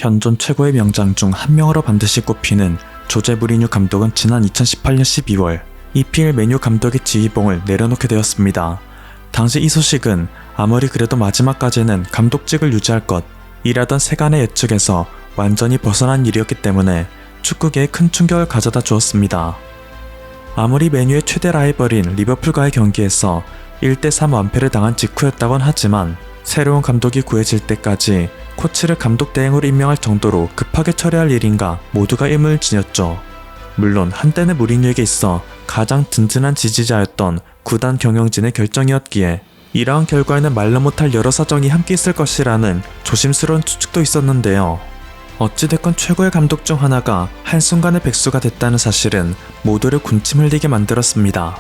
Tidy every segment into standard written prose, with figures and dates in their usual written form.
현존 최고의 명장 중 한 명으로 반드시 꼽히는 조제 무리뉴 감독은 지난 2018년 12월 EPL 메뉴 감독의 지휘봉을 내려놓게 되었습니다. 당시 이 소식은 아무리 그래도 마지막까지는 감독직을 유지할 것이라던 세간의 예측에서 완전히 벗어난 일이었기 때문에 축구계에 큰 충격을 가져다 주었습니다. 아무리 메뉴의 최대 라이벌인 리버풀과의 경기에서 1대3 완패를 당한 직후였다곤 하지만 새로운 감독이 구해질 때까지 코치를 감독 대행으로 임명할 정도로 급하게 처리할 일인가 모두가 의문을 지녔죠. 물론 한때는 무리뉴에게 있어 가장 든든한 지지자였던 구단 경영진의 결정이었기에 이러한 결과에는 말로 못할 여러 사정이 함께 있을 것이라는 조심스러운 추측도 있었는데요. 어찌됐건 최고의 감독 중 하나가 한순간에 백수가 됐다는 사실은 모두를 군침 흘리게 만들었습니다.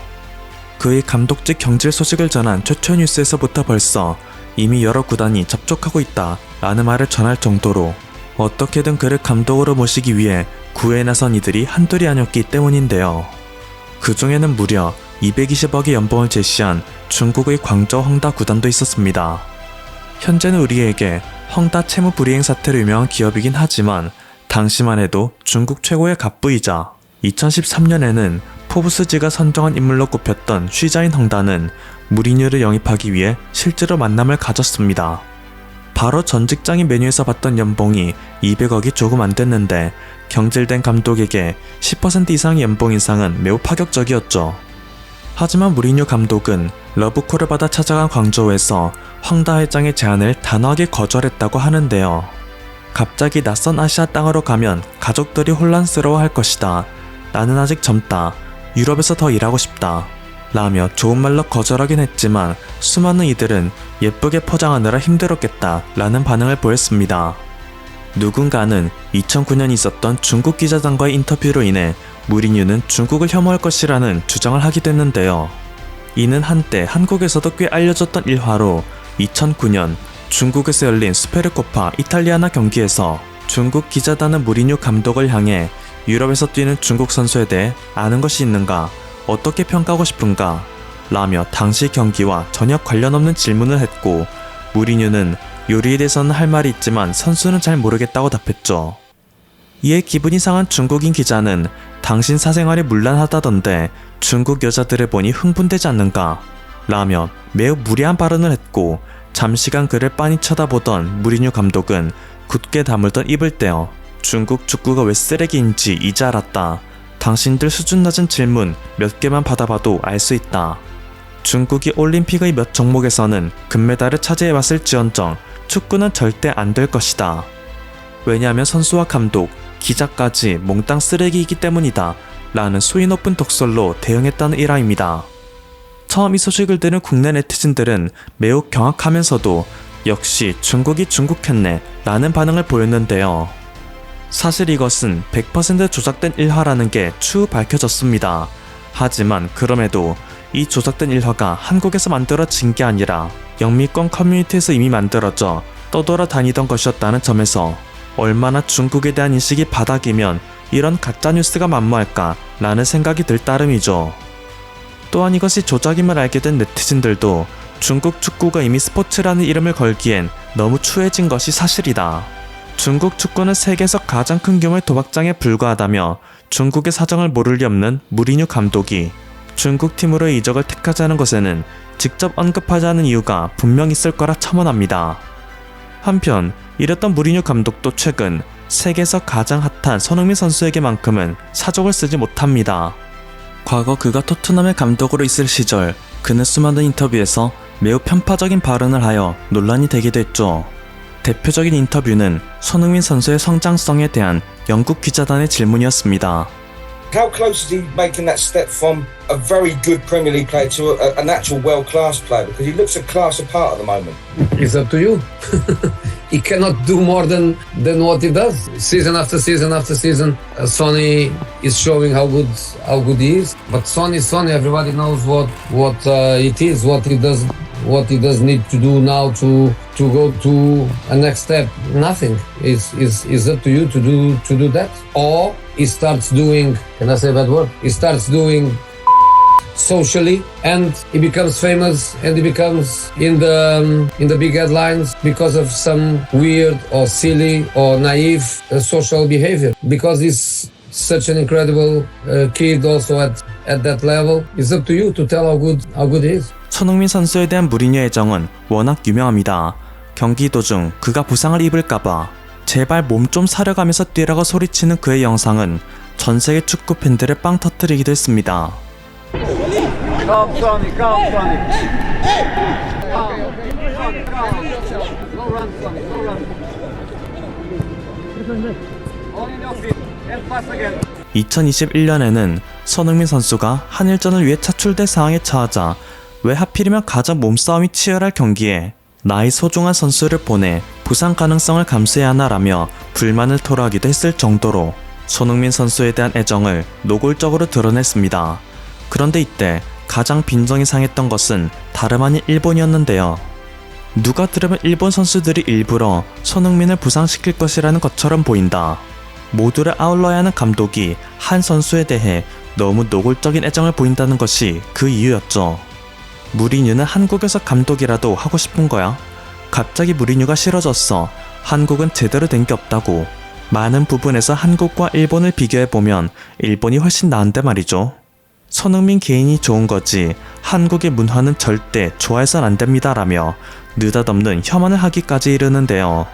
그의 감독직 경질 소식을 전한 최초 뉴스에서부터 벌써 이미 여러 구단이 접촉하고 있다 라는 말을 전할 정도로 어떻게든 그를 감독으로 모시기 위해 구애에 나선 이들이 한둘이 아니었기 때문인데요. 그 중에는 무려 220억의 연봉을 제시한 중국의 광저우 헝다 구단도 있었습니다. 현재는 우리에게 헝다 채무 불이행 사태로 유명한 기업이긴 하지만 당시만 해도 중국 최고의 갑부이자 2013년에는 포브스지가 선정한 인물로 꼽혔던 쉬자인 헝다는 무리뉴를 영입하기 위해 실제로 만남을 가졌습니다. 바로 전 직장인 메뉴에서 받던 연봉이 200억이 조금 안 됐는데 경질된 감독에게 10% 이상의 연봉 인상은 매우 파격적이었죠. 하지만 무리뉴 감독은 러브콜을 받아 찾아간 광저우에서 헝다 회장의 제안을 단호하게 거절했다고 하는데요. 갑자기 낯선 아시아 땅으로 가면 가족들이 혼란스러워할 것이다. 나는 아직 젊다. 유럽에서 더 일하고 싶다. 라며 좋은 말로 거절하긴 했지만 수많은 이들은 예쁘게 포장하느라 힘들었겠다 라는 반응을 보였습니다. 누군가는 2009년 있었던 중국 기자단과의 인터뷰로 인해 무리뉴는 중국을 혐오할 것이라는 주장을 하게 됐는데요. 이는 한때 한국에서도 꽤 알려졌던 일화로 2009년 중국에서 열린 스페르코파 이탈리아나 경기에서 중국 기자단은 무리뉴 감독을 향해 유럽에서 뛰는 중국 선수에 대해 아는 것이 있는가? 어떻게 평가하고 싶은가? 라며 당시 경기와 전혀 관련 없는 질문을 했고 무리뉴는 요리에 대해서는 할 말이 있지만 선수는 잘 모르겠다고 답했죠. 이에 기분이 상한 중국인 기자는 당신 사생활이 문란하다던데 중국 여자들을 보니 흥분되지 않는가? 라며 매우 무례한 발언을 했고 잠시간 그를 빤히 쳐다보던 무리뉴 감독은 굳게 다물던 입을 떼어 중국 축구가 왜 쓰레기인지 이제 알았다. 당신들 수준 낮은 질문 몇 개만 받아봐도 알 수 있다. 중국이 올림픽의 몇 종목에서는 금메달을 차지해왔을지언정 축구는 절대 안 될 것이다. 왜냐하면 선수와 감독, 기자까지 몽땅 쓰레기이기 때문이다. 라는 수위 높은 독설로 대응했다는 일화입니다. 처음 이 소식을 들은 국내 네티즌들은 매우 경악하면서도 역시 중국이 중국했네 라는 반응을 보였는데요. 사실 이것은 100% 조작된 일화라는 게 추후 밝혀졌습니다. 하지만 그럼에도 이 조작된 일화가 한국에서 만들어진 게 아니라 영미권 커뮤니티에서 이미 만들어져 떠돌아다니던 것이었다는 점에서 얼마나 중국에 대한 인식이 바닥이면 이런 가짜뉴스가 만무할까 라는 생각이 들 따름이죠. 또한 이것이 조작임을 알게 된 네티즌들도 중국 축구가 이미 스포츠라는 이름을 걸기엔 너무 추해진 것이 사실이다. 중국 축구는 세계에서 가장 큰 규모의 도박장에 불과하다며 중국의 사정을 모를 리 없는 무리뉴 감독이 중국 팀으로의 이적을 택하자는 것에는 직접 언급하지 않은 이유가 분명 있을 거라 첨언합니다. 한편 이랬던 무리뉴 감독도 최근 세계에서 가장 핫한 손흥민 선수에게만큼은 사족을 쓰지 못합니다. 과거 그가 토트넘의 감독으로 있을 시절 그는 수많은 인터뷰에서 매우 편파적인 발언을 하여 논란이 되기도 했죠. 대표적인 인터뷰는 손흥민 선수의 성장성에 대한 영국 기자단의 질문이었습니다. How close is he making that step from a very good Premier League player to an actual world-class player? Because he looks a class apart at the moment. It's up to you. He cannot do more than what he does. Season after season after season, Sonny is showing how good he is. But Sonny, everybody knows what it is, what he does need to do now to go to a next step. Nothing. It's up to you to do that. Or he starts doing, can I say that word? He starts doing socially, and he becomes famous and he becomes in the big headlines because of some weird or silly or naive social behavior. Because he's such an incredible kid also at that level. It's up to you to tell how good he is. 손흥민 선수에 대한 무리뉴의 애정은 워낙 유명합니다. 경기 도중 그가 부상을 입을까봐 제발 몸 좀 사려가면서 뛰라고 소리치는 그의 영상은 전세계 축구 팬들을 빵 터뜨리기도 했습니다. Calm, Sonny, calm, Sonny. Go run, Sonny, go run. On in your feet and pass again. 2021년에는 손흥민 선수가 한일전을 위해 차출될 상황에 처하자 왜 하필이면 가장 몸싸움이 치열할 경기에 나의 소중한 선수를 보내 부상 가능성을 감수해야 하나라며 불만을 토로하기도 했을 정도로 손흥민 선수에 대한 애정을 노골적으로 드러냈습니다. 그런데 이때 가장 빈정이 상했던 것은 다름 아닌 일본이었는데요. 누가 들으면 일본 선수들이 일부러 손흥민을 부상시킬 것이라는 것처럼 보인다. 모두를 아울러야 하는 감독이 한 선수에 대해 너무 노골적인 애정을 보인다는 것이 그 이유였죠. 무리뉴는 한국에서 감독이라도 하고 싶은 거야? 갑자기 무리뉴가 싫어졌어. 한국은 제대로 된 게 없다고. 많은 부분에서 한국과 일본을 비교해보면 일본이 훨씬 나은데 말이죠. 손흥민 개인이 좋은 거지 한국의 문화는 절대 좋아해선 안 됩니다 라며 느닷없는 혐오를 하기까지 이르는데요.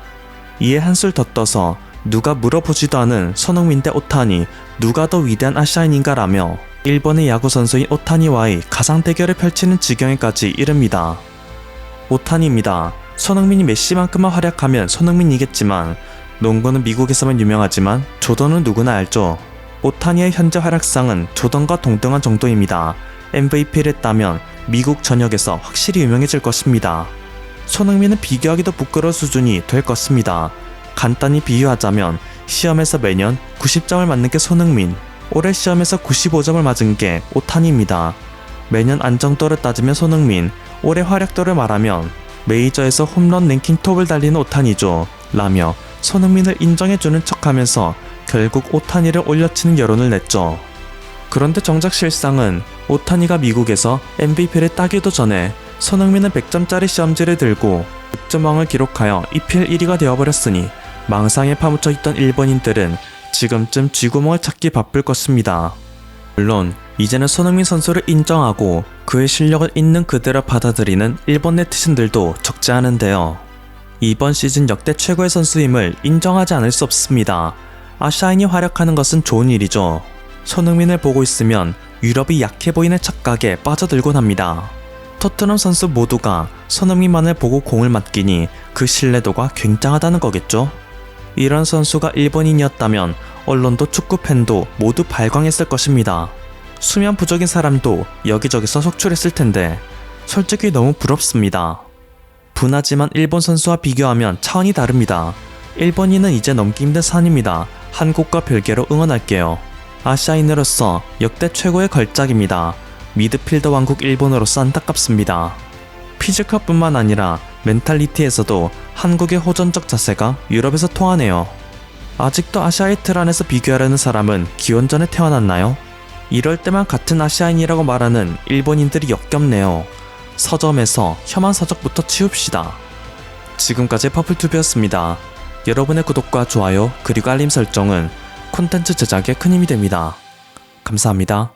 이에 한술 더 떠서 누가 물어보지도 않은 손흥민 대 오타니 누가 더 위대한 아시아인인가 라며 일본의 야구 선수인 오타니와의 가상 대결을 펼치는 지경에까지 이릅니다. 오타니입니다. 손흥민이 메시만큼만 활약하면 손흥민이겠지만 농구는 미국에서만 유명하지만 조던은 누구나 알죠. 오타니의 현재 활약상은 조던과 동등한 정도입니다. MVP를 따면 미국 전역에서 확실히 유명해질 것입니다. 손흥민은 비교하기도 부끄러울 수준이 될 것입니다. 간단히 비유하자면 시험에서 매년 90점을 맞는 게 손흥민, 올해 시험에서 95점을 맞은 게 오타니입니다. 매년 안정도를 따지면 손흥민, 올해 활약도를 말하면 메이저에서 홈런 랭킹 톱을 달리는 오타니죠. 라며 손흥민을 인정해주는 척하면서 결국 오타니를 올려치는 여론을 냈죠. 그런데 정작 실상은 오타니가 미국에서 MVP를 따기도 전에 손흥민은 100점짜리 시험지를 들고 득점왕을 기록하여 EPL 1위가 되어버렸으니 망상에 파묻혀 있던 일본인들은 지금쯤 쥐구멍을 찾기 바쁠 것입니다. 물론 이제는 손흥민 선수를 인정하고 그의 실력을 있는 그대로 받아들이는 일본 네티즌들도 적지 않은데요. 이번 시즌 역대 최고의 선수임을 인정하지 않을 수 없습니다. 아시아인이 활약하는 것은 좋은 일이죠. 손흥민을 보고 있으면 유럽이 약해 보이는 착각에 빠져들곤 합니다. 토트넘 선수 모두가 손흥민만을 보고 공을 맡기니 그 신뢰도가 굉장하다는 거겠죠? 이런 선수가 일본인이었다면 언론도 축구팬도 모두 발광했을 것입니다. 수면 부족인 사람도 여기저기서 속출했을 텐데 솔직히 너무 부럽습니다. 분하지만 일본 선수와 비교하면 차원이 다릅니다. 일본인은 이제 넘기 힘든 산입니다. 한국과 별개로 응원할게요. 아시아인으로서 역대 최고의 걸작입니다. 미드필더 왕국 일본으로서 안타깝습니다. 피지컬뿐만 아니라 멘탈리티에서도 한국의 호전적 자세가 유럽에서 통하네요. 아직도 아시아의 틀 안에서 비교하려는 사람은 기원전에 태어났나요? 이럴 때만 같은 아시아인이라고 말하는 일본인들이 역겹네요. 서점에서 혐한 서적부터 치웁시다. 지금까지 퍼플튜브였습니다. 여러분의 구독과 좋아요 그리고 알림 설정은 콘텐츠 제작에 큰 힘이 됩니다. 감사합니다.